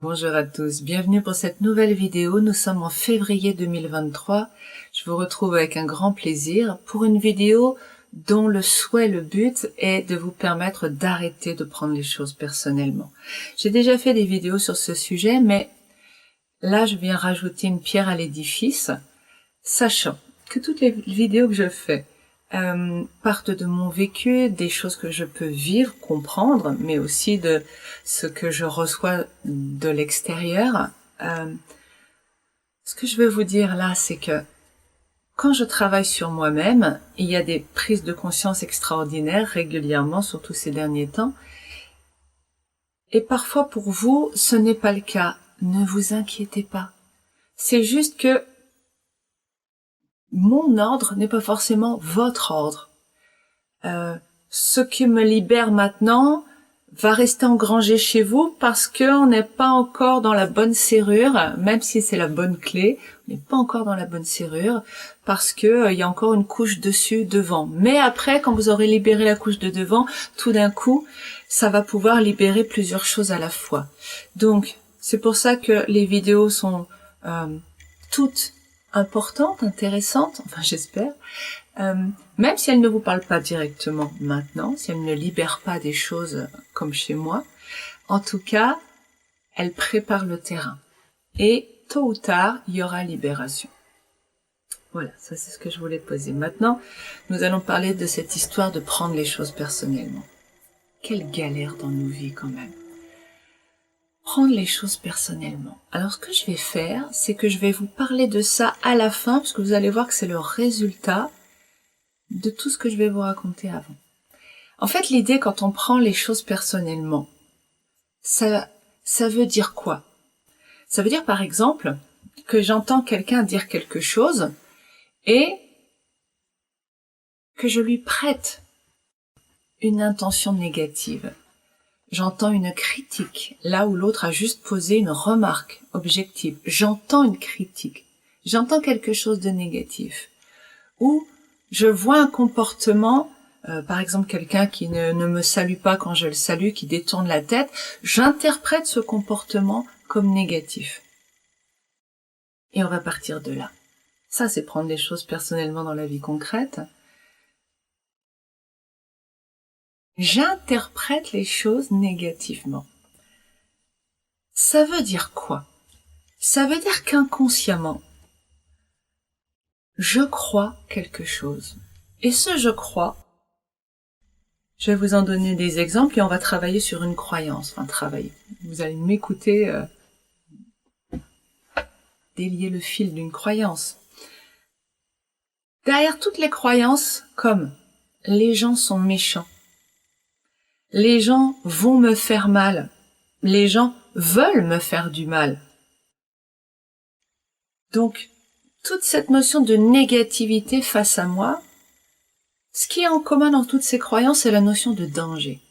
Bonjour à tous, bienvenue pour cette nouvelle vidéo. Nous sommes en février 2023. Je vous retrouve avec un grand plaisir pour une vidéo dont le souhait, le but est de vous permettre d'arrêter de prendre les choses personnellement. J'ai déjà fait des vidéos sur ce sujet, mais là je viens rajouter une pierre à l'édifice, sachant que toutes les vidéos que je fais partent de mon vécu, des choses que je peux vivre, comprendre, mais aussi de ce que je reçois de l'extérieur. Ce que je veux vous dire là, c'est que quand je travaille sur moi-même, il y a des prises de conscience extraordinaires régulièrement, surtout ces derniers temps. Et parfois pour vous, ce n'est pas le cas. Ne vous inquiétez pas. C'est juste que mon ordre n'est pas forcément votre ordre. Ce qui me libère maintenant va rester engrangé chez vous parce qu'on n'est pas encore dans la bonne serrure, même si c'est la bonne clé, on n'est pas encore dans la bonne serrure parce que il y a encore une couche dessus devant. Mais après, quand vous aurez libéré la couche de devant, tout d'un coup, ça va pouvoir libérer plusieurs choses à la fois. Donc, c'est pour ça que les vidéos sont toutes importantes, intéressantes, enfin j'espère, même si elles ne vous parlent pas directement maintenant, si elles ne libèrent pas des choses comme chez moi, en tout cas, elles préparent le terrain. Et tôt ou tard, il y aura libération. Voilà, ça c'est ce que je voulais poser. Maintenant, nous allons parler de cette histoire de prendre les choses personnellement. Quelle galère dans nos vies quand même. Prendre les choses personnellement. Alors ce que je vais faire, c'est que je vais vous parler de ça à la fin, parce que vous allez voir que c'est le résultat de tout ce que je vais vous raconter avant. En fait, l'idée quand on prend les choses personnellement, ça veut dire quoi? Ça veut dire par exemple que j'entends quelqu'un dire quelque chose et que je lui prête une intention négative. J'entends une critique, là où l'autre a juste posé une remarque objective. J'entends une critique. J'entends quelque chose de négatif. Ou je vois un comportement, par exemple quelqu'un qui ne me salue pas quand je le salue, qui détourne la tête, j'interprète ce comportement comme négatif. Et on va partir de là. Ça, c'est prendre les choses personnellement dans la vie concrète. J'interprète les choses négativement. Ça veut dire quoi? Ça veut dire qu'inconsciemment, je crois quelque chose. Et ce je crois, je vais vous en donner des exemples et on va travailler sur une croyance. Enfin, travailler. Vous allez m'écouter délier le fil d'une croyance. Derrière toutes les croyances, comme les gens sont méchants, les gens vont me faire mal, les gens veulent me faire du mal. Donc, toute cette notion de négativité face à moi, ce qui est en commun dans toutes ces croyances, c'est la notion de danger.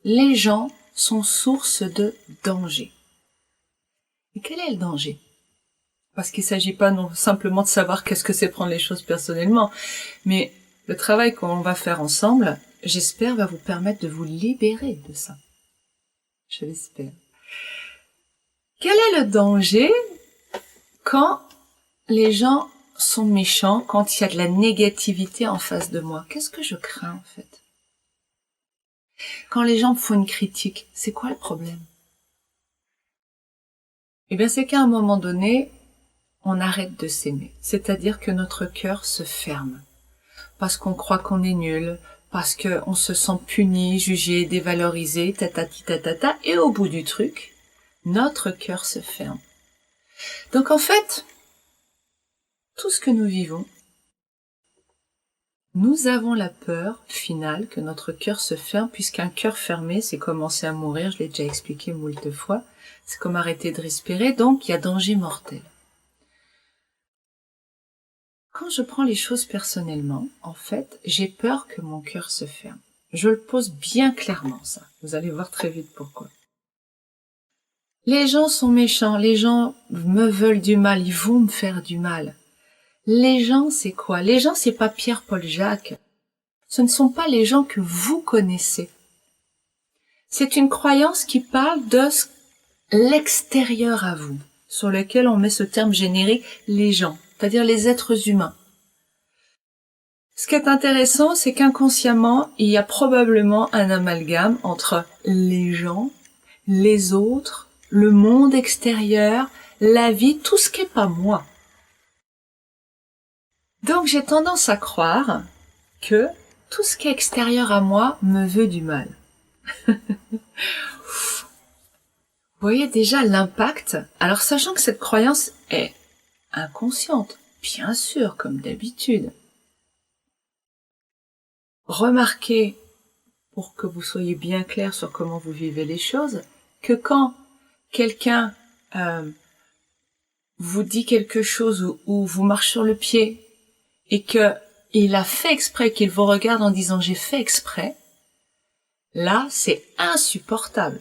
Les gens sont source de danger. Et quel est le danger? Parce qu'il ne s'agit pas non simplement de savoir qu'est-ce que c'est prendre les choses personnellement, mais le travail qu'on va faire ensemble, j'espère, va vous permettre de vous libérer de ça. Je l'espère. Quel est le danger quand les gens sont méchants, quand il y a de la négativité en face de moi? Qu'est-ce que je crains en fait? Quand les gens me font une critique, c'est quoi le problème? Eh bien, c'est qu'à un moment donné, on arrête de s'aimer. C'est-à-dire que notre cœur se ferme. Parce qu'on croit qu'on est nul, parce qu'on se sent puni, jugé, dévalorisé, tatati tatata, et au bout du truc, notre cœur se ferme. Donc en fait, tout ce que nous vivons, nous avons la peur finale que notre cœur se ferme, puisqu'un cœur fermé, c'est commencer à mourir, je l'ai déjà expliqué moult fois, c'est comme arrêter de respirer, donc il y a danger mortel. Quand je prends les choses personnellement, en fait, j'ai peur que mon cœur se ferme. Je le pose bien clairement, ça. Vous allez voir très vite pourquoi. Les gens sont méchants, les gens me veulent du mal, ils vont me faire du mal. Les gens, c'est quoi? Les gens, c'est pas Pierre, Paul, Jacques. Ce ne sont pas les gens que vous connaissez. C'est une croyance qui parle de l'extérieur à vous, sur lequel on met ce terme générique, les gens, c'est-à-dire les êtres humains. Ce qui est intéressant, c'est qu'inconsciemment, il y a probablement un amalgame entre les gens, les autres, le monde extérieur, la vie, tout ce qui n'est pas moi. Donc j'ai tendance à croire que tout ce qui est extérieur à moi me veut du mal. Vous voyez déjà l'impact. Alors sachant que cette croyance est inconsciente, bien sûr, comme d'habitude. Remarquez, pour que vous soyez bien clair sur comment vous vivez les choses, que quand quelqu'un vous dit quelque chose ou vous marche sur le pied et que il a fait exprès, qu'il vous regarde en disant « j'ai fait exprès », là, c'est insupportable.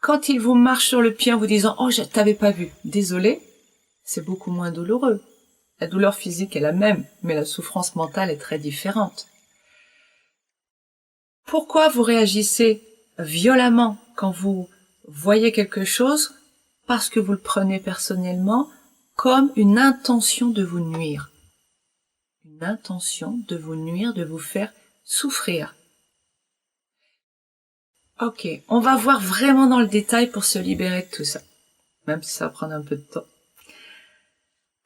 Quand il vous marche sur le pied en vous disant « oh, je t'avais pas vu », désolé, c'est beaucoup moins douloureux. La douleur physique est la même, mais la souffrance mentale est très différente. Pourquoi vous réagissez violemment quand vous voyez quelque chose? Parce que vous le prenez personnellement comme une intention de vous nuire. Une intention de vous nuire, de vous faire souffrir. Ok, on va voir vraiment dans le détail pour se libérer de tout ça, même si ça va prendre un peu de temps.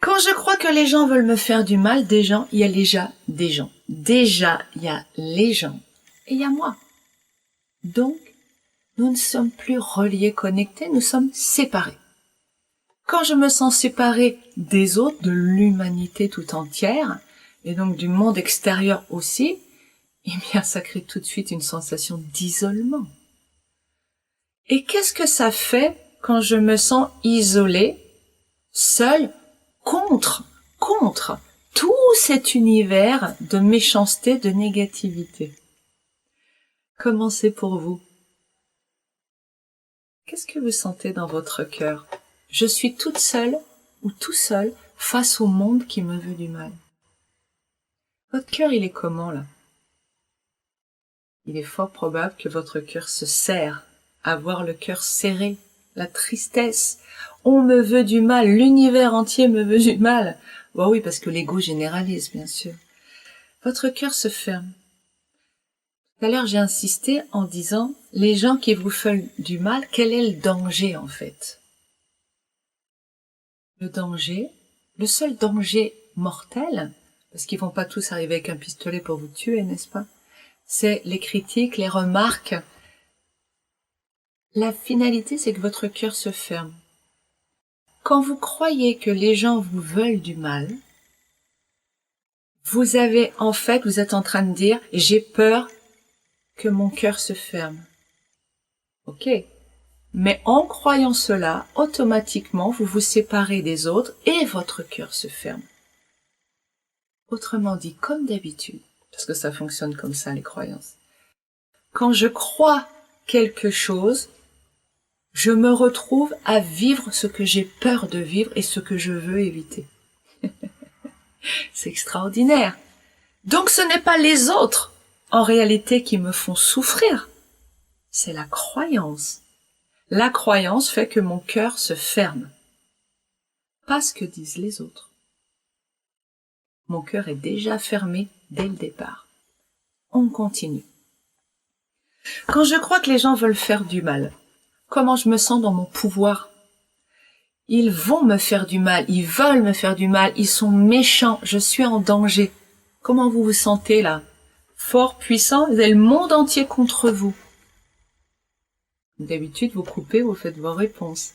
Quand je crois que les gens veulent me faire du mal, il y a déjà des gens. Déjà, il y a les gens et il y a moi. Donc, nous ne sommes plus reliés, connectés, nous sommes séparés. Quand je me sens séparée des autres, de l'humanité tout entière, et donc du monde extérieur aussi, eh bien, ça crée tout de suite une sensation d'isolement. Et qu'est-ce que ça fait quand je me sens isolée, seule, contre tout cet univers de méchanceté, de négativité? Comment c'est pour vous? Qu'est-ce que vous sentez dans votre cœur? Je suis toute seule ou tout seul face au monde qui me veut du mal. Votre cœur, il est comment là? Il est fort probable que votre cœur se serre, avoir le cœur serré, la tristesse. On me veut du mal, l'univers entier me veut du mal. Bah oui, parce que l'ego généralise, bien sûr. Votre cœur se ferme. Tout à l'heure, j'ai insisté en disant, les gens qui vous veulent du mal, quel est le danger en fait? Le danger, le seul danger mortel, parce qu'ils vont pas tous arriver avec un pistolet pour vous tuer, n'est-ce pas? C'est les critiques, les remarques. La finalité, c'est que votre cœur se ferme. Quand vous croyez que les gens vous veulent du mal, vous êtes en train de dire, j'ai peur que mon cœur se ferme. Ok. Mais en croyant cela, automatiquement, vous vous séparez des autres et votre cœur se ferme. Autrement dit, comme d'habitude, parce que ça fonctionne comme ça, les croyances. Quand je crois quelque chose, je me retrouve à vivre ce que j'ai peur de vivre et ce que je veux éviter. C'est extraordinaire. Donc ce n'est pas les autres, en réalité, qui me font souffrir. C'est la croyance. La croyance fait que mon cœur se ferme. Pas ce que disent les autres. Mon cœur est déjà fermé dès le départ. On continue. Quand je crois que les gens veulent faire du mal, comment je me sens dans mon pouvoir? Ils vont me faire du mal, ils veulent me faire du mal, ils sont méchants, je suis en danger. Comment vous vous sentez là? Fort, puissant, vous avez le monde entier contre vous. D'habitude, vous coupez, vous faites vos réponses.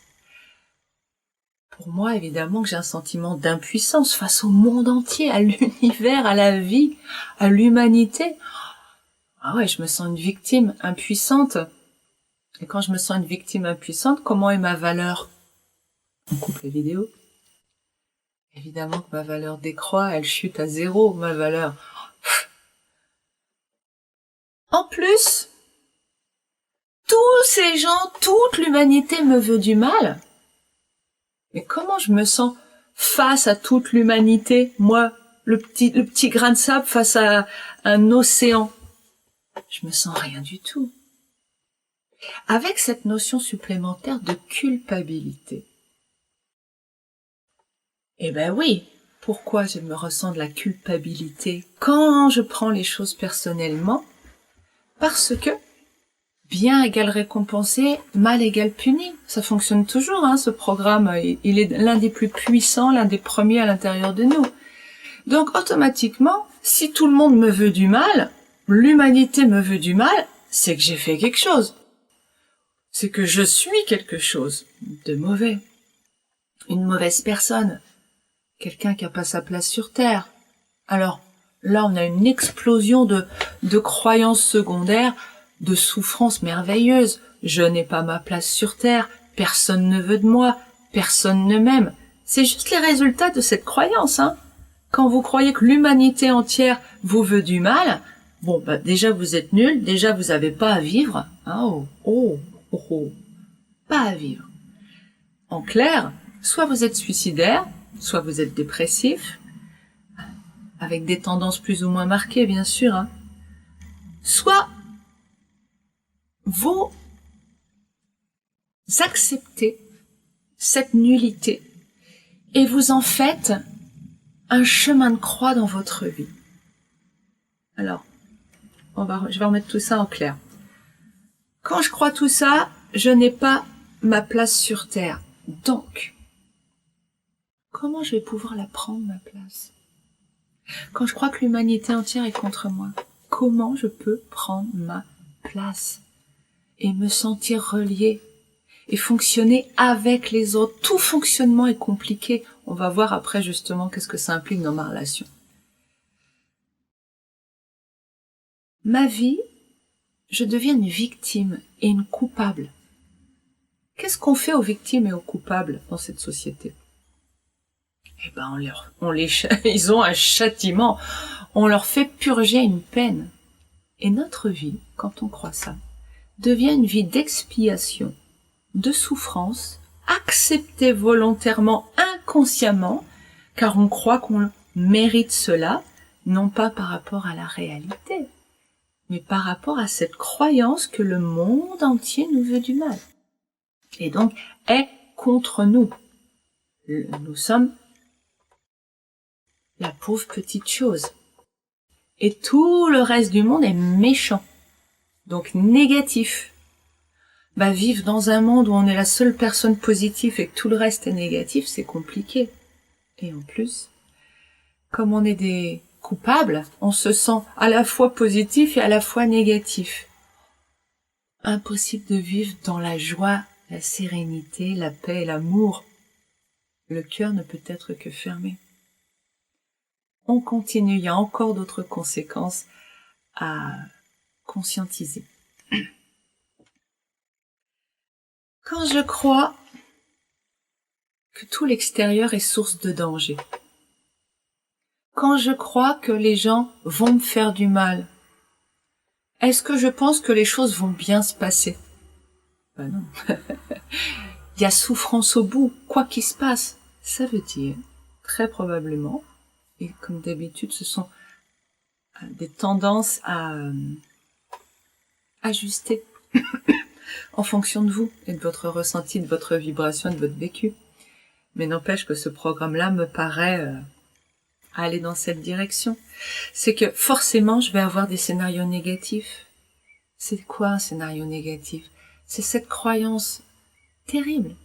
Pour moi, évidemment que j'ai un sentiment d'impuissance face au monde entier, à l'univers, à la vie, à l'humanité. Ah ouais, je me sens une victime impuissante. Et quand je me sens une victime impuissante, comment est ma valeur? On coupe la vidéo. Évidemment que ma valeur décroît, elle chute à zéro, ma valeur. En plus, tous ces gens, toute l'humanité me veut du mal. Mais comment je me sens face à toute l'humanité, moi, le petit grain de sable face à un océan? Je me sens rien du tout. avec cette notion supplémentaire de culpabilité. Eh ben oui, pourquoi je me ressens de la culpabilité quand je prends les choses personnellement? Parce que bien égale récompensé, mal égale puni. Ça fonctionne toujours, hein, ce programme. Il est l'un des plus puissants, l'un des premiers à l'intérieur de nous. Donc automatiquement, si tout le monde me veut du mal, l'humanité me veut du mal, c'est que j'ai fait quelque chose. C'est que je suis quelque chose de mauvais. Une mauvaise personne. Quelqu'un qui n'a pas sa place sur Terre. Alors, là, on a une explosion de croyances secondaires, de souffrances merveilleuses. Je n'ai pas ma place sur Terre. Personne ne veut de moi. Personne ne m'aime. C'est juste les résultats de cette croyance, hein. Quand vous croyez que l'humanité entière vous veut du mal, bon, bah, déjà vous êtes nul, déjà vous n'avez pas à vivre, hein, pas à vivre. En clair, soit vous êtes suicidaire, soit vous êtes dépressif, avec des tendances plus ou moins marquées, bien sûr, hein. Soit vous acceptez cette nullité et vous en faites un chemin de croix dans votre vie. Alors, je vais remettre tout ça en clair. Quand je crois tout ça, je n'ai pas ma place sur Terre. Donc, comment je vais pouvoir la prendre, ma place? Quand je crois que l'humanité entière est contre moi, comment je peux prendre ma place et me sentir relié et fonctionner avec les autres? Tout fonctionnement est compliqué. On va voir après justement qu'est-ce que ça implique dans ma relation. Ma vie, je deviens une victime et une coupable. Qu'est-ce qu'on fait aux victimes et aux coupables dans cette société? Eh ben, ils ont un châtiment. On leur fait purger une peine. Et notre vie, quand on croit ça, devient une vie d'expiation, de souffrance, acceptée volontairement, inconsciemment, car on croit qu'on mérite cela, non pas par rapport à la réalité, mais par rapport à cette croyance que le monde entier nous veut du mal. Et donc, est contre nous. Nous sommes la pauvre petite chose. Et tout le reste du monde est méchant. Donc négatif. Bah, vivre dans un monde où on est la seule personne positive et que tout le reste est négatif, c'est compliqué. Et en plus, comme on est des coupables, on se sent à la fois positif et à la fois négatif. Impossible de vivre dans la joie, la sérénité, la paix et l'amour. Le cœur ne peut être que fermé. On continue, il y a encore d'autres conséquences à conscientiser. Quand je crois que tout l'extérieur est source de danger, quand je crois que les gens vont me faire du mal, est-ce que je pense que les choses vont bien se passer? Ben non. Il y a souffrance au bout, quoi qu'il se passe. Ça veut dire, très probablement, et comme d'habitude, ce sont des tendances à ajuster en fonction de vous et de votre ressenti, de votre vibration, de votre vécu. Mais n'empêche que ce programme-là me paraît aller dans cette direction. C'est que forcément, je vais avoir des scénarios négatifs. C'est quoi un scénario négatif? C'est cette croyance terrible.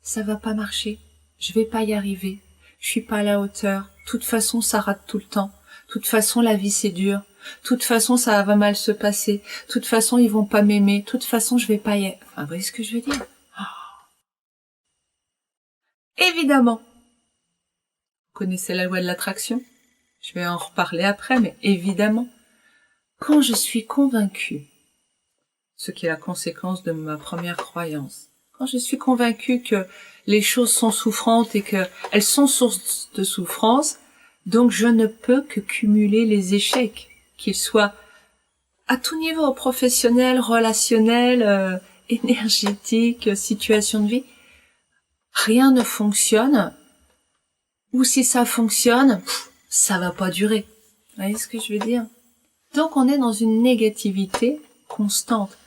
Ça va pas marcher. Je vais pas y arriver. Je suis pas à la hauteur. De toute façon, ça rate tout le temps. De toute façon, la vie, c'est dur. De toute façon, ça va mal se passer. De toute façon, ils vont pas m'aimer. De toute façon, je vais pas y... Enfin, vous voyez ce que je veux dire? Évidemment. Vous connaissez la loi de l'attraction? Je vais en reparler après, mais évidemment, quand je suis convaincue, ce qui est la conséquence de ma première croyance, quand je suis convaincue que les choses sont souffrantes et qu'elles sont source de souffrance, donc je ne peux que cumuler les échecs, qu'ils soient à tout niveau, professionnel, relationnel, énergétique, situation de vie. Rien ne fonctionne, ou si ça fonctionne, ça va pas durer. Vous voyez ce que je veux dire? Donc on est dans une négativité constante.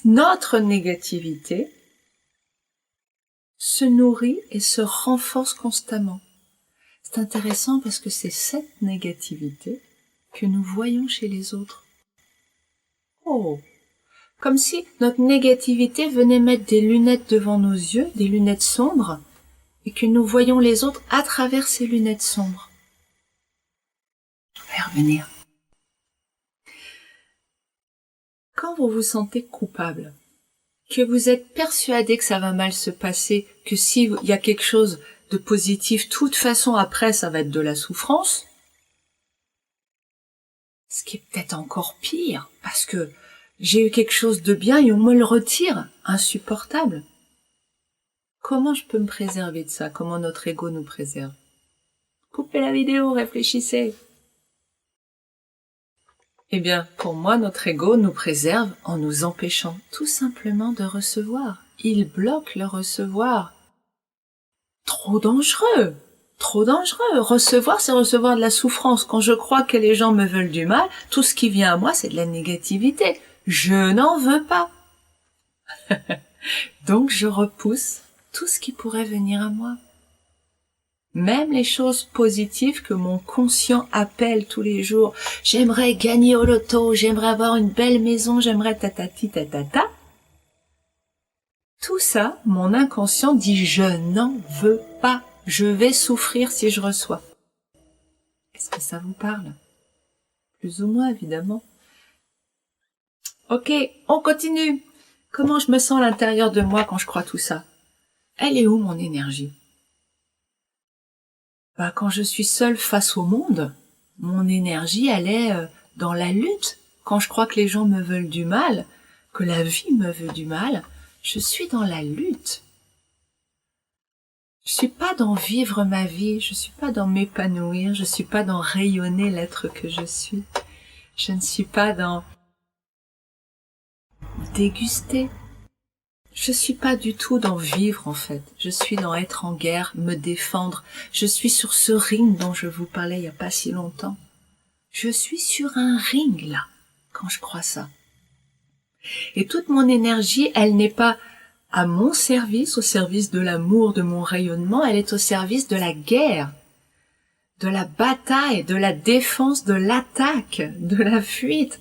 Notre négativité se nourrit et se renforce constamment. C'est intéressant parce que c'est cette négativité que nous voyons chez les autres. Oh, comme si notre négativité venait mettre des lunettes devant nos yeux, des lunettes sombres, et que nous voyons les autres à travers ces lunettes sombres. Je vais revenir. Quand vous vous sentez coupable, que vous êtes persuadé que ça va mal se passer, que s'il y a quelque chose de positif, de toute façon après ça va être de la souffrance, ce qui est peut-être encore pire, parce que j'ai eu quelque chose de bien et on me le retire, insupportable. Comment je peux me préserver de ça? Comment notre ego nous préserve? Coupez la vidéo, réfléchissez. Eh bien, pour moi, notre ego nous préserve en nous empêchant tout simplement de recevoir. Il bloque le recevoir. Trop dangereux! Trop dangereux! Recevoir, c'est recevoir de la souffrance. Quand je crois que les gens me veulent du mal, tout ce qui vient à moi, c'est de la négativité. Je n'en veux pas. Donc je repousse tout ce qui pourrait venir à moi. Même les choses positives que mon conscient appelle tous les jours. J'aimerais gagner au loto, j'aimerais avoir une belle maison, j'aimerais tatati tatata. Tout ça, mon inconscient dit je n'en veux pas. Je vais souffrir si je reçois. Est-ce que ça vous parle? Plus ou moins, évidemment. Ok, on continue. Comment je me sens à l'intérieur de moi quand je crois tout ça? Elle est où mon énergie? Quand je suis seule face au monde, mon énergie, elle est dans la lutte. Quand je crois que les gens me veulent du mal, que la vie me veut du mal, je suis dans la lutte. Je suis pas dans vivre ma vie, je suis pas dans m'épanouir, je suis pas dans rayonner l'être que je suis. Je ne suis pas dans déguster. Je suis pas du tout dans vivre en fait. Je suis dans être en guerre, me défendre. Je suis sur ce ring dont je vous parlais il y a pas si longtemps. Je suis sur un ring là, quand je crois ça. Et toute mon énergie, elle n'est pas à mon service, au service de l'amour, de mon rayonnement, elle est au service de la guerre, de la bataille, de la défense, de l'attaque, de la fuite.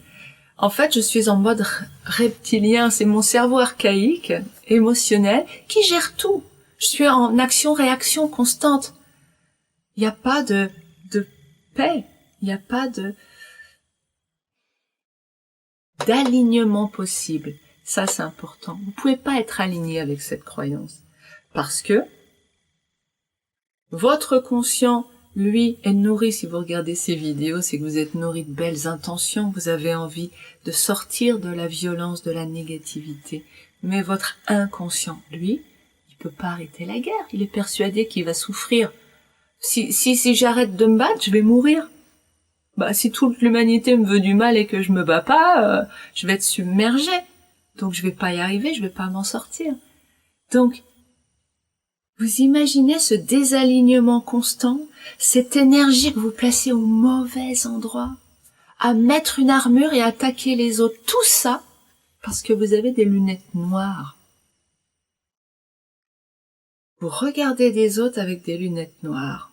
En fait, je suis en mode reptilien, c'est mon cerveau archaïque, émotionnel, qui gère tout. Je suis en action-réaction constante. Il n'y a pas de paix, il n'y a pas d'alignement possible. Ça, c'est important. Vous pouvez pas être aligné avec cette croyance. Parce que votre conscient, lui, est nourri, si vous regardez ces vidéos, c'est que vous êtes nourri de belles intentions, vous avez envie de sortir de la violence, de la négativité. Mais votre inconscient, lui, il peut pas arrêter la guerre. Il est persuadé qu'il va souffrir. Si j'arrête de me battre, je vais mourir. Si toute l'humanité me veut du mal et que je me bats pas, je vais être submergé. Donc je vais pas y arriver, je vais pas m'en sortir. Donc, vous imaginez ce désalignement constant, cette énergie que vous placez au mauvais endroit, à mettre une armure et attaquer les autres. Tout ça parce que vous avez des lunettes noires. Vous regardez des autres avec des lunettes noires.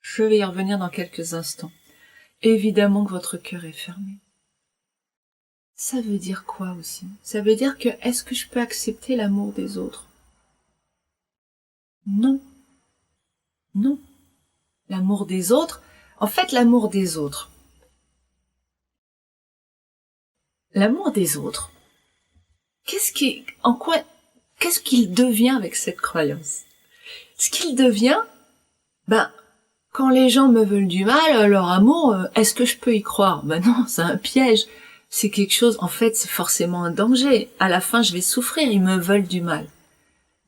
Je vais y revenir dans quelques instants. Évidemment que votre cœur est fermé. Ça veut dire quoi aussi? Ça veut dire que est-ce que je peux accepter l'amour des autres? Non. Non. L'amour des autres, en fait l'amour des autres. L'amour des autres. Qu'est-ce qu'il devient avec cette croyance? Ce qu'il devient, quand les gens me veulent du mal, leur amour, est-ce que je peux y croire? Non, c'est un piège. C'est quelque chose, en fait, c'est forcément un danger. À la fin, je vais souffrir, ils me veulent du mal.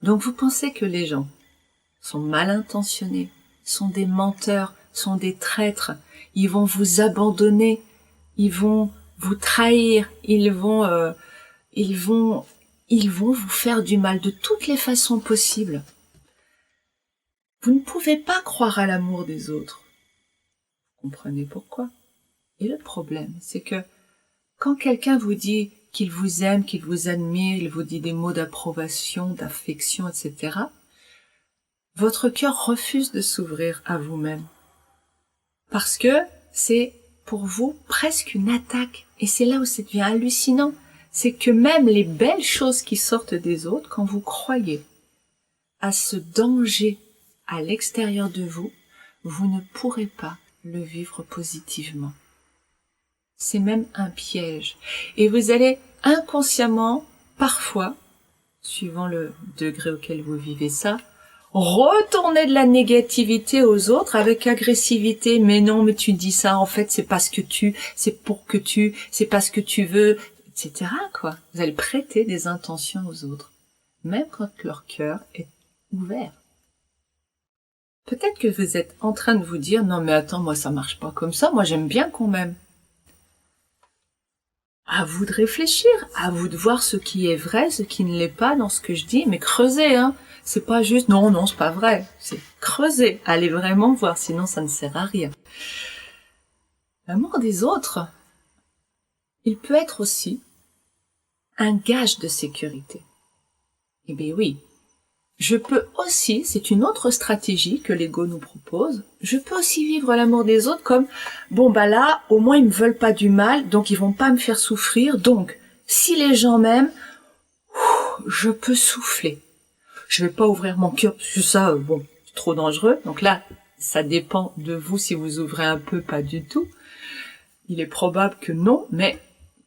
Donc vous pensez que les gens sont mal intentionnés, sont des menteurs, sont des traîtres, ils vont vous abandonner, ils vont vous trahir, ils vont vous faire du mal de toutes les façons possibles. Vous ne pouvez pas croire à l'amour des autres. Vous comprenez pourquoi? Et le problème, c'est que Quand quelqu'un vous dit qu'il vous aime, qu'il vous admire, il vous dit des mots d'approbation, d'affection, etc., votre cœur refuse de s'ouvrir à vous-même. Parce que c'est pour vous presque une attaque. Et c'est là où ça devient hallucinant. C'est que même les belles choses qui sortent des autres, quand vous croyez à ce danger à l'extérieur de vous, vous ne pourrez pas le vivre positivement. C'est même un piège. Et vous allez inconsciemment, parfois, suivant le degré auquel vous vivez ça, retourner de la négativité aux autres avec agressivité. Mais non, mais tu dis ça, en fait, c'est parce que c'est pour que c'est parce que tu veux, etc., quoi. Vous allez prêter des intentions aux autres, même quand leur cœur est ouvert. Peut-être que vous êtes en train de vous dire, non mais attends, moi ça marche pas comme ça, moi j'aime bien qu'on m'aime. À vous de réfléchir, à vous de voir ce qui est vrai, ce qui ne l'est pas dans ce que je dis, mais creusez, hein. C'est pas juste, non, c'est pas vrai. C'est creuser, allez vraiment voir, sinon ça ne sert à rien. L'amour des autres, il peut être aussi un gage de sécurité. Eh bien oui, je peux aussi, c'est une autre stratégie que l'ego nous propose, je peux aussi vivre l'amour des autres comme, bon bah là, au moins ils me veulent pas du mal, donc ils vont pas me faire souffrir, donc si les gens m'aiment, je peux souffler. Je vais pas ouvrir mon cœur, parce que ça, bon, c'est trop dangereux, donc là, ça dépend de vous si vous ouvrez un peu, pas du tout. Il est probable que non, mais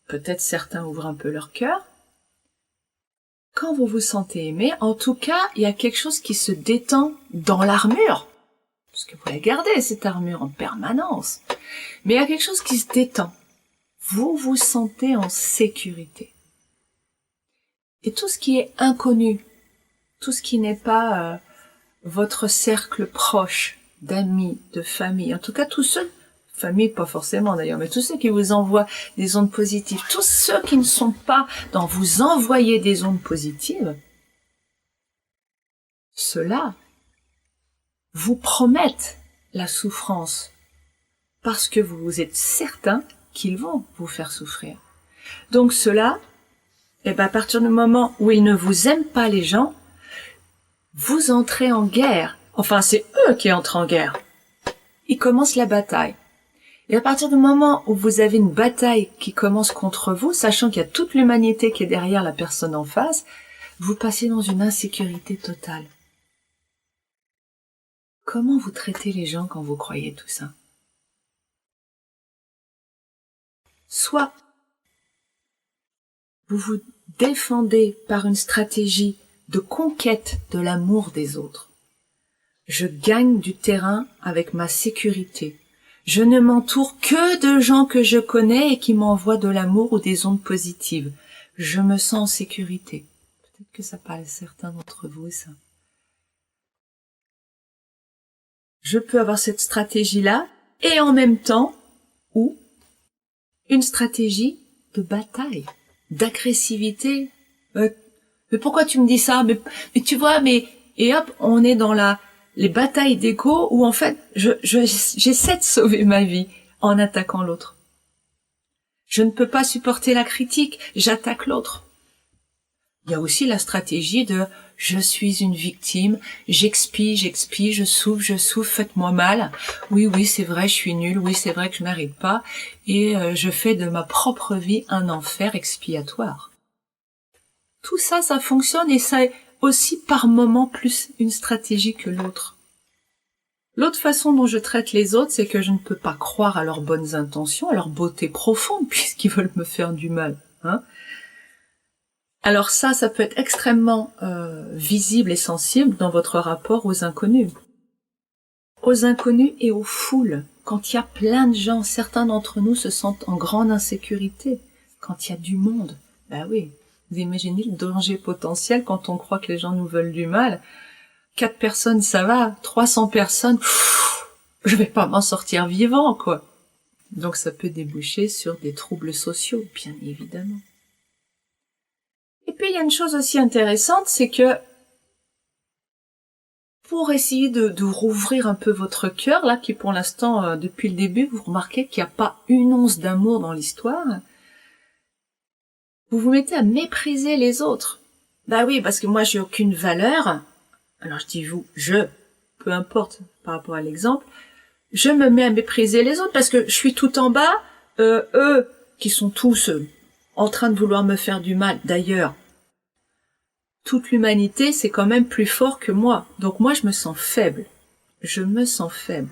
peut-être certains ouvrent un peu leur cœur. Quand vous vous sentez aimé, en tout cas, il y a quelque chose qui se détend dans l'armure. Parce que vous la gardez, cette armure, en permanence. Mais il y a quelque chose qui se détend. Vous vous sentez en sécurité. Et tout ce qui est inconnu, tout ce qui n'est pas votre cercle proche d'amis, de famille, en tout cas tous ceux, famille pas forcément d'ailleurs, mais tous ceux qui vous envoient des ondes positives, tous ceux qui ne sont pas dans vous envoyer des ondes positives, ceux-là vous promettent la souffrance parce que vous êtes certain qu'ils vont vous faire souffrir. Donc ceux-là, à partir du moment où ils ne vous aiment pas les gens, vous entrez en guerre. Enfin, c'est eux qui entrent en guerre. Ils commencent la bataille. Et à partir du moment où vous avez une bataille qui commence contre vous, sachant qu'il y a toute l'humanité qui est derrière la personne en face, vous passez dans une insécurité totale. Comment vous traitez les gens quand vous croyez tout ça? Soit vous vous défendez par une stratégie de conquête de l'amour des autres. Je gagne du terrain avec ma sécurité. Je ne m'entoure que de gens que je connais et qui m'envoient de l'amour ou des ondes positives. Je me sens en sécurité. Peut-être que ça parle à certains d'entre vous, ça. Je peux avoir cette stratégie-là et en même temps, ou une stratégie de bataille, d'agressivité. Mais pourquoi tu me dis ça? Mais tu vois, et hop, on est dans les batailles d'ego où en fait, j'essaie de sauver ma vie en attaquant l'autre. Je ne peux pas supporter la critique, j'attaque l'autre. Il y a aussi la stratégie de je suis une victime, j'expie, je souffre, faites-moi mal. Oui, c'est vrai, je suis nulle, oui, c'est vrai que je mérite pas, et je fais de ma propre vie un enfer expiatoire. Tout ça, ça fonctionne et ça est aussi par moment plus une stratégie que l'autre. L'autre façon dont je traite les autres, c'est que je ne peux pas croire à leurs bonnes intentions, à leur beauté profonde, puisqu'ils veulent me faire du mal, hein. Alors ça peut être extrêmement visible et sensible dans votre rapport aux inconnus. Aux inconnus et aux foules. Quand il y a plein de gens, certains d'entre nous se sentent en grande insécurité. Quand il y a du monde, oui, vous imaginez le danger potentiel quand on croit que les gens nous veulent du mal. 4 personnes, ça va. 300 personnes, je vais pas m'en sortir vivant, quoi. Donc ça peut déboucher sur des troubles sociaux, bien évidemment. Et puis il y a une chose aussi intéressante, c'est que pour essayer de rouvrir un peu votre cœur, là, qui pour l'instant, depuis le début, vous remarquez qu'il n'y a pas une once d'amour dans l'histoire, vous vous mettez à mépriser les autres. Bah oui, parce que moi j'ai aucune valeur. Alors je dis vous, peu importe par rapport à l'exemple, je me mets à mépriser les autres parce que je suis tout en bas, eux qui sont tous en train de vouloir me faire du mal. D'ailleurs, toute l'humanité c'est quand même plus fort que moi. Donc moi je me sens faible. Je me sens faible.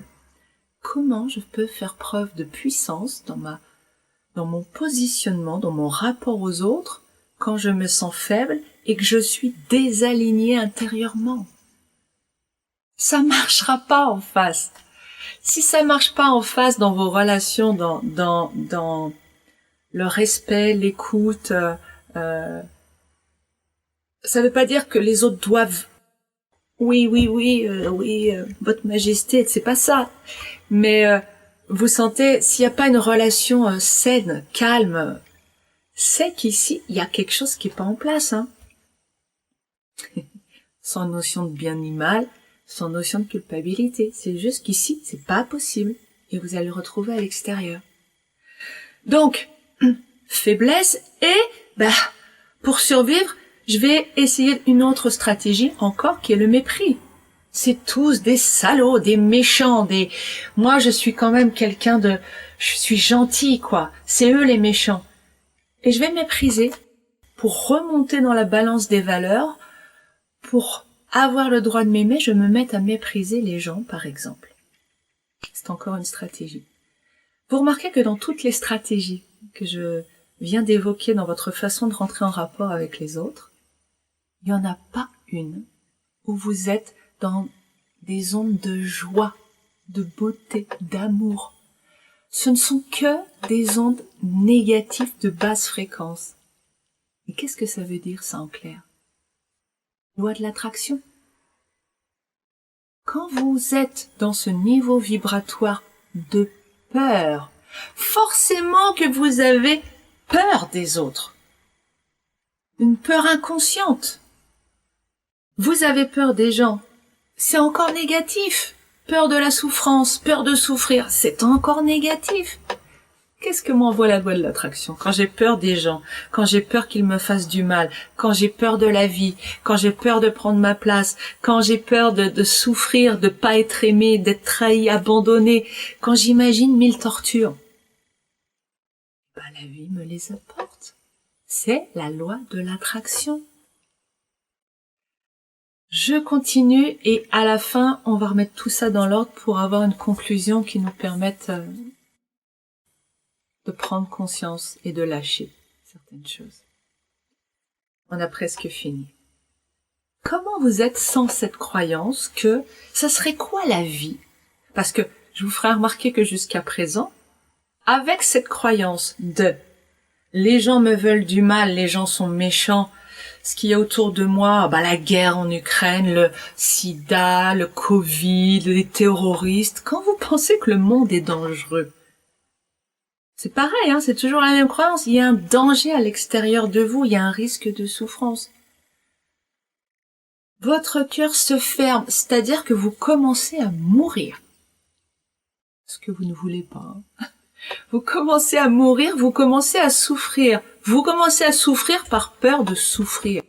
Comment je peux faire preuve de puissance dans mon positionnement, dans mon rapport aux autres, quand je me sens faible et que je suis désalignée intérieurement? Ça marchera pas en face. Si ça marche pas en face dans vos relations, dans le respect, l'écoute, ça veut pas dire que les autres doivent oui, votre majesté, c'est pas ça. Mais vous sentez, s'il n'y a pas une relation saine, calme, c'est qu'ici, il y a quelque chose qui est pas en place, hein. Sans notion de bien ni mal, sans notion de culpabilité. C'est juste qu'ici, c'est pas possible. Et vous allez le retrouver à l'extérieur. Donc, faiblesse et, pour survivre, je vais essayer une autre stratégie encore qui est le mépris. C'est tous des salauds, des méchants, moi je suis quand même je suis gentil, quoi. C'est eux les méchants. Et je vais mépriser pour remonter dans la balance des valeurs, pour avoir le droit de m'aimer, je me mets à mépriser les gens, par exemple. C'est encore une stratégie. Vous remarquez que dans toutes les stratégies que je viens d'évoquer dans votre façon de rentrer en rapport avec les autres, il n'y en a pas une où vous êtes dans des ondes de joie, de beauté, d'amour. Ce ne sont que des ondes négatives de basse fréquence. Et qu'est-ce que ça veut dire, ça, en clair? Loi de l'attraction. Quand vous êtes dans ce niveau vibratoire de peur, forcément que vous avez peur des autres. Une peur inconsciente. Vous avez peur des gens. C'est encore négatif. Peur de la souffrance, peur de souffrir, c'est encore négatif. Qu'est-ce que m'envoie la loi de l'attraction? Quand j'ai peur des gens, quand j'ai peur qu'ils me fassent du mal, quand j'ai peur de la vie, quand j'ai peur de prendre ma place, quand j'ai peur de souffrir, de pas être aimé, d'être trahi, abandonné, quand j'imagine 1000 tortures, la vie me les apporte. C'est la loi de l'attraction. Je continue et à la fin, on va remettre tout ça dans l'ordre pour avoir une conclusion qui nous permette de prendre conscience et de lâcher certaines choses. On a presque fini. Comment vous êtes sans cette croyance que ça serait quoi la vie? Parce que je vous ferai remarquer que jusqu'à présent, avec cette croyance de les gens me veulent du mal, les gens sont méchants, ce qu'il y a autour de moi, la guerre en Ukraine, le sida, le Covid, les terroristes, quand vous pensez que le monde est dangereux, c'est pareil, c'est toujours la même croyance. Il y a un danger à l'extérieur de vous, il y a un risque de souffrance. Votre cœur se ferme, c'est-à-dire que vous commencez à mourir. Ce que vous ne voulez pas. Vous commencez à mourir, vous commencez à souffrir. Vous commencez à souffrir par peur de souffrir.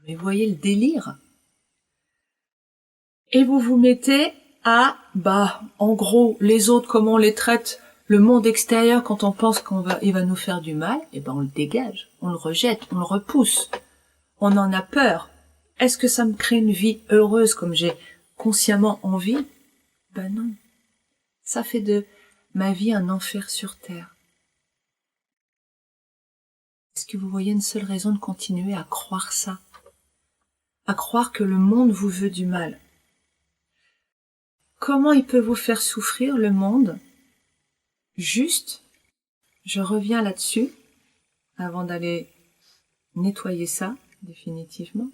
Mais voyez le délire. Et vous vous mettez à, en gros, les autres, comment on les traite? Le monde extérieur, quand on pense il va nous faire du mal, on le dégage, on le rejette, on le repousse. On en a peur. Est-ce que ça me crée une vie heureuse comme j'ai consciemment envie? Non. Ça fait de ma vie un enfer sur terre. Est-ce que vous voyez une seule raison de continuer à croire ça? À croire que le monde vous veut du mal? Comment il peut vous faire souffrir, le monde? Juste, je reviens là-dessus, avant d'aller nettoyer ça, définitivement.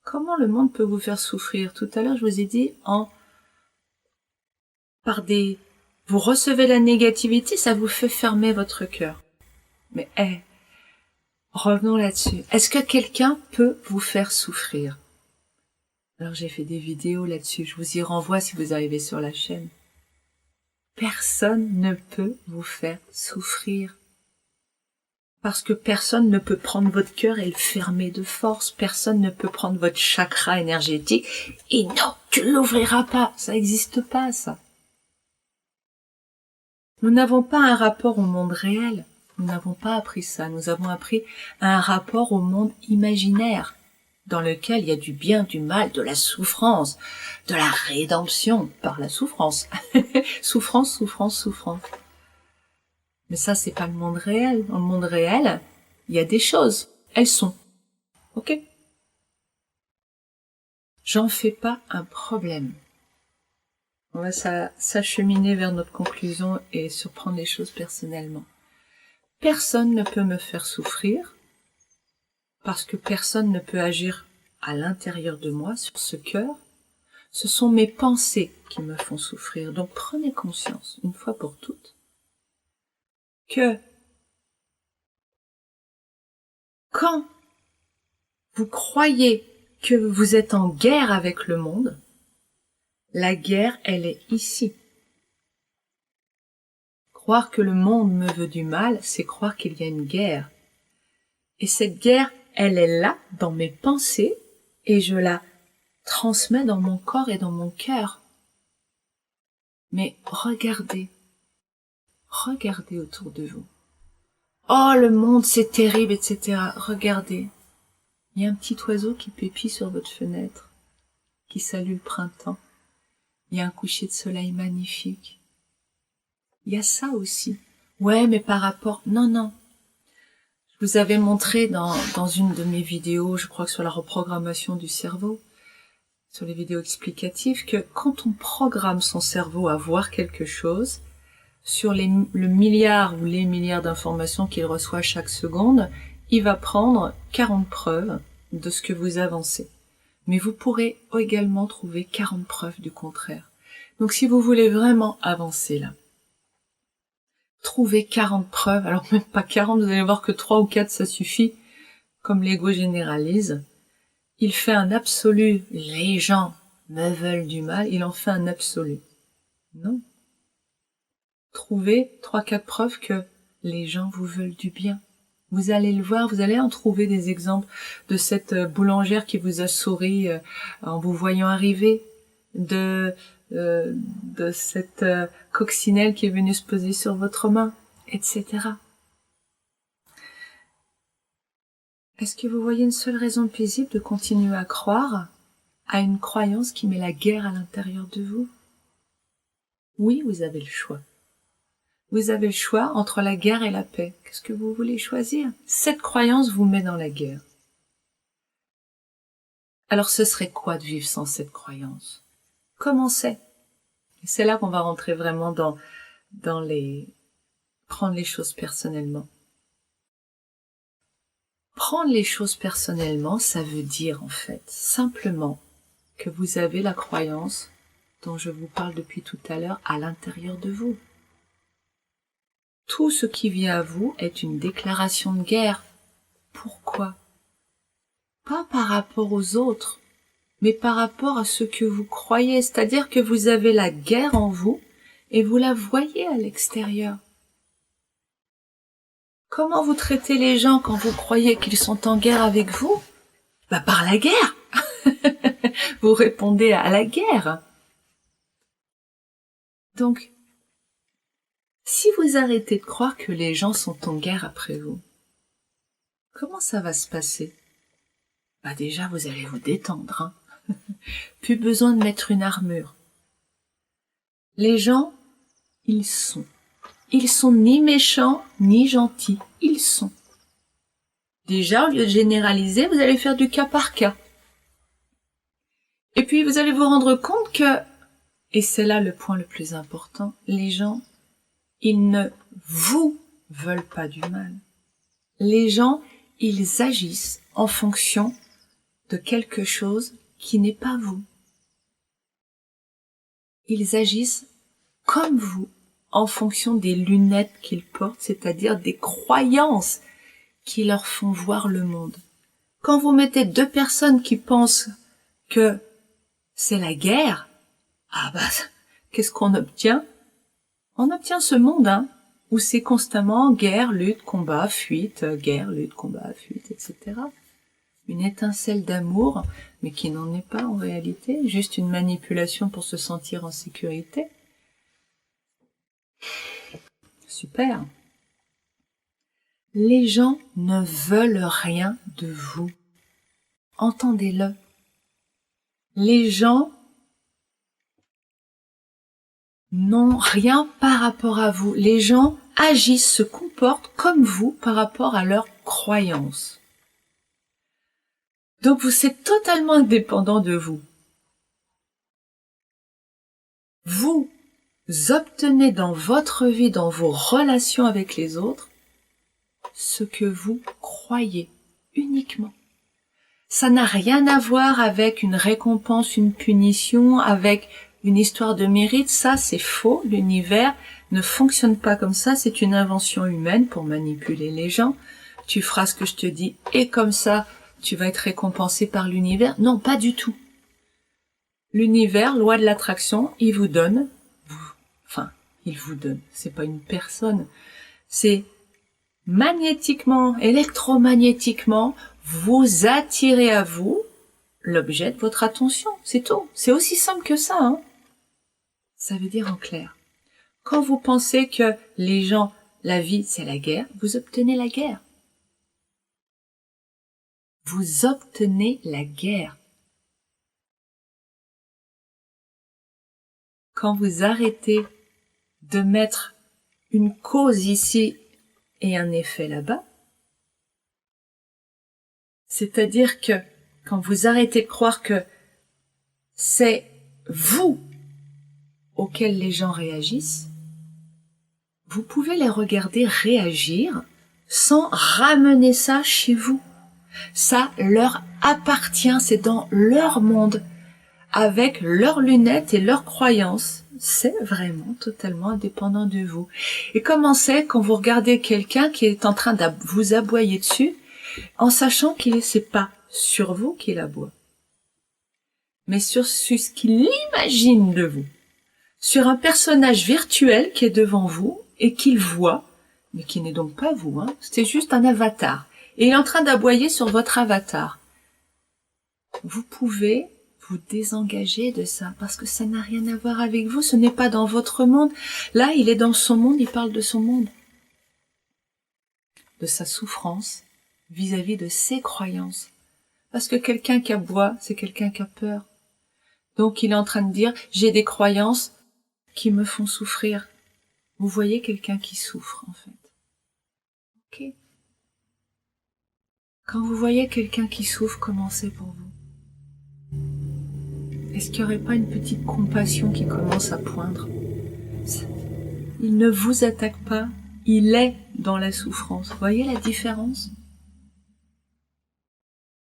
Comment le monde peut vous faire souffrir? Tout à l'heure, je vous ai dit, vous recevez la négativité, ça vous fait fermer votre cœur. Mais, revenons là-dessus. Est-ce que quelqu'un peut vous faire souffrir? Alors, j'ai fait des vidéos là-dessus, je vous y renvoie si vous arrivez sur la chaîne. Personne ne peut vous faire souffrir. Parce que personne ne peut prendre votre cœur et le fermer de force. Personne ne peut prendre votre chakra énergétique et non, tu l'ouvriras pas. Ça n'existe pas, ça. Nous n'avons pas un rapport au monde réel. Nous n'avons pas appris ça. Nous avons appris un rapport au monde imaginaire, dans lequel il y a du bien, du mal, de la souffrance, de la rédemption par la souffrance. Souffrance, souffrance, souffrance. Mais ça, c'est pas le monde réel. Dans le monde réel, il y a des choses. Elles sont. Ok? J'en fais pas un problème. On va s'acheminer vers notre conclusion et surprendre les choses personnellement. Personne ne peut me faire souffrir parce que personne ne peut agir à l'intérieur de moi sur ce cœur. Ce sont mes pensées qui me font souffrir. Donc prenez conscience, une fois pour toutes, que quand vous croyez que vous êtes en guerre avec le monde, la guerre, elle est ici. Croire que le monde me veut du mal, c'est croire qu'il y a une guerre. Et cette guerre, elle est là, dans mes pensées, et je la transmets dans mon corps et dans mon cœur. Mais regardez autour de vous. Oh, le monde, c'est terrible, etc. Regardez. Il y a un petit oiseau qui pépit sur votre fenêtre, qui salue le printemps. Il y a un coucher de soleil magnifique. Il y a ça aussi. Ouais, mais par rapport... Non. Je vous avais montré dans une de mes vidéos, je crois que sur la reprogrammation du cerveau, sur les vidéos explicatives, que quand on programme son cerveau à voir quelque chose, sur le milliard ou les milliards d'informations qu'il reçoit chaque seconde, il va prendre 40 preuves de ce que vous avancez. Mais vous pourrez également trouver 40 preuves du contraire. Donc si vous voulez vraiment avancer là, trouvez 40 preuves, alors même pas 40, vous allez voir que 3 ou 4 ça suffit, comme l'ego généralise. Il fait un absolu, les gens me veulent du mal, il en fait un absolu. Non. Trouvez 3-4 preuves que les gens vous veulent du bien. Vous allez le voir, vous allez en trouver des exemples de cette boulangère qui vous a souri en vous voyant arriver, de cette coccinelle qui est venue se poser sur votre main, etc. Est-ce que vous voyez une seule raison paisible de continuer à croire à une croyance qui met la guerre à l'intérieur de vous? Oui, vous avez le choix. Vous avez le choix entre la guerre et la paix. Qu'est-ce que vous voulez choisir? Cette croyance vous met dans la guerre. Alors ce serait quoi de vivre sans cette croyance? Comment c'est? C'est là qu'on va rentrer vraiment dans prendre les choses personnellement. Prendre les choses personnellement, ça veut dire en fait simplement que vous avez la croyance dont je vous parle depuis tout à l'heure à l'intérieur de vous. Tout ce qui vient à vous est une déclaration de guerre. Pourquoi? Pas par rapport aux autres, mais par rapport à ce que vous croyez. C'est-à-dire que vous avez la guerre en vous et vous la voyez à l'extérieur. Comment vous traitez les gens quand vous croyez qu'ils sont en guerre avec vous? Par la guerre. Vous répondez à la guerre. Donc, si vous arrêtez de croire que les gens sont en guerre après vous, comment ça va se passer? Déjà, vous allez vous détendre, hein. Plus besoin de mettre une armure. Les gens, ils sont. Ils sont ni méchants, ni gentils. Ils sont. Déjà, au lieu de généraliser, vous allez faire du cas par cas. Et puis, vous allez vous rendre compte que, et c'est là le point le plus important, les gens, ils ne vous veulent pas du mal. Les gens, ils agissent en fonction de quelque chose qui n'est pas vous. Ils agissent comme vous, en fonction des lunettes qu'ils portent, c'est-à-dire des croyances qui leur font voir le monde. Quand vous mettez deux personnes qui pensent que c'est la guerre, qu'est-ce qu'on obtient? On obtient ce monde, hein. où c'est constamment guerre, lutte, combat, fuite, guerre, lutte, combat, fuite, etc. Une étincelle d'amour, mais qui n'en est pas en réalité, juste une manipulation pour se sentir en sécurité. Super. Les gens ne veulent rien de vous. Entendez-le. Les gens n'ont rien par rapport à vous. Les gens agissent, se comportent comme vous par rapport à leurs croyances. Donc vous êtes totalement indépendant de vous. Vous obtenez dans votre vie, dans vos relations avec les autres, ce que vous croyez uniquement. Ça n'a rien à voir avec une récompense, une punition, avec une histoire de mérite. Ça, c'est faux. L'univers ne fonctionne pas comme ça. C'est une invention humaine pour manipuler les gens. Tu feras ce que je te dis et comme ça, tu vas être récompensé par l'univers. Non, pas du tout. L'univers, loi de l'attraction, il vous donne, il vous donne, c'est pas une personne, c'est magnétiquement, électromagnétiquement, vous attirez à vous l'objet de votre attention, c'est tout. C'est aussi simple que ça, hein. Ça veut dire en clair, quand vous pensez que les gens, la vie, c'est la guerre, vous obtenez la guerre. Vous obtenez la guerre. Quand vous arrêtez de mettre une cause ici et un effet là-bas, c'est-à-dire que quand vous arrêtez de croire que c'est vous auquel les gens réagissent, vous pouvez les regarder réagir sans ramener ça chez vous. Ça leur appartient, c'est dans leur monde, avec leurs lunettes et leurs croyances. C'est vraiment totalement indépendant de vous. Et comment c'est quand vous regardez quelqu'un qui est en train de vous aboyer dessus, en sachant qu'il c'est pas sur vous qu'il aboie, mais sur ce qu'il imagine de vous, sur un personnage virtuel qui est devant vous et qu'il voit, mais qui n'est donc pas vous, hein, c'est juste un avatar. Et il est en train d'aboyer sur votre avatar. Vous pouvez vous désengager de ça, parce que ça n'a rien à voir avec vous, ce n'est pas dans votre monde. Là, il est dans son monde, il parle de son monde, de sa souffrance vis-à-vis de ses croyances. Parce que quelqu'un qui aboie, c'est quelqu'un qui a peur. Donc il est en train de dire, j'ai des croyances qui me font souffrir. Vous voyez quelqu'un qui souffre, en fait. Ok. Quand vous voyez quelqu'un qui souffre, comment c'est pour vous? Est-ce qu'il n'y aurait pas une petite compassion qui commence à poindre? Il ne vous attaque pas, il est dans la souffrance. Vous voyez la différence?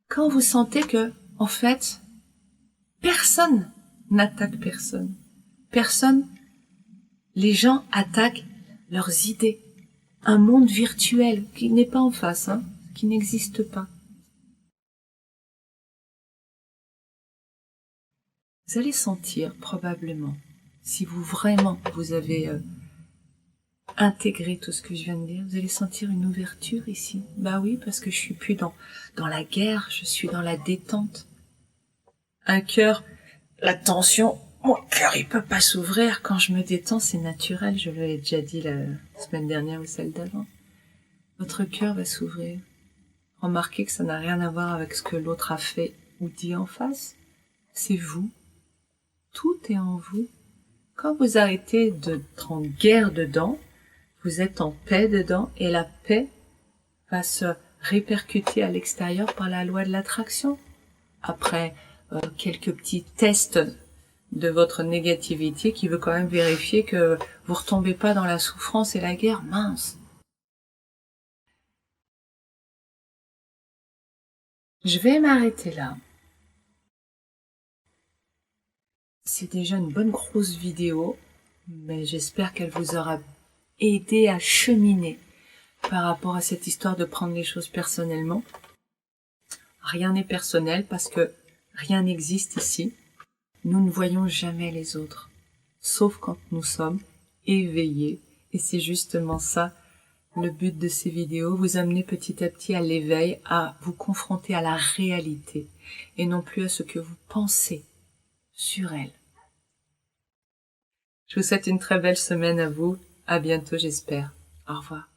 Quand vous sentez que, en fait, personne n'attaque personne. Personne, les gens attaquent leurs idées. Un monde virtuel qui n'est pas en face, hein, qui n'existe pas. Vous allez sentir probablement, si vous avez intégré tout ce que je viens de dire, vous allez sentir une ouverture ici. Bah oui, parce que je suis plus dans la guerre, je suis dans la détente. Un cœur, la tension, mon cœur il peut pas s'ouvrir. Quand je me détends, c'est naturel, je l'ai déjà dit la semaine dernière ou celle d'avant. Votre cœur va s'ouvrir. Remarquez que ça n'a rien à voir avec ce que l'autre a fait ou dit en face. C'est vous. Tout est en vous. Quand vous arrêtez d'être en guerre dedans, vous êtes en paix dedans et la paix va se répercuter à l'extérieur par la loi de l'attraction. Après quelques petits tests de votre négativité qui veut quand même vérifier que vous retombez pas dans la souffrance et la guerre, mince. Je vais m'arrêter là. C'est déjà une bonne grosse vidéo, mais j'espère qu'elle vous aura aidé à cheminer par rapport à cette histoire de prendre les choses personnellement. Rien n'est personnel parce que rien n'existe ici. Nous ne voyons jamais les autres, sauf quand nous sommes éveillés Et c'est justement ça, le but de ces vidéos, vous amener petit à petit à l'éveil, à vous confronter à la réalité, et non plus à ce que vous pensez sur elle. Je vous souhaite une très belle semaine à vous. À bientôt, j'espère. Au revoir.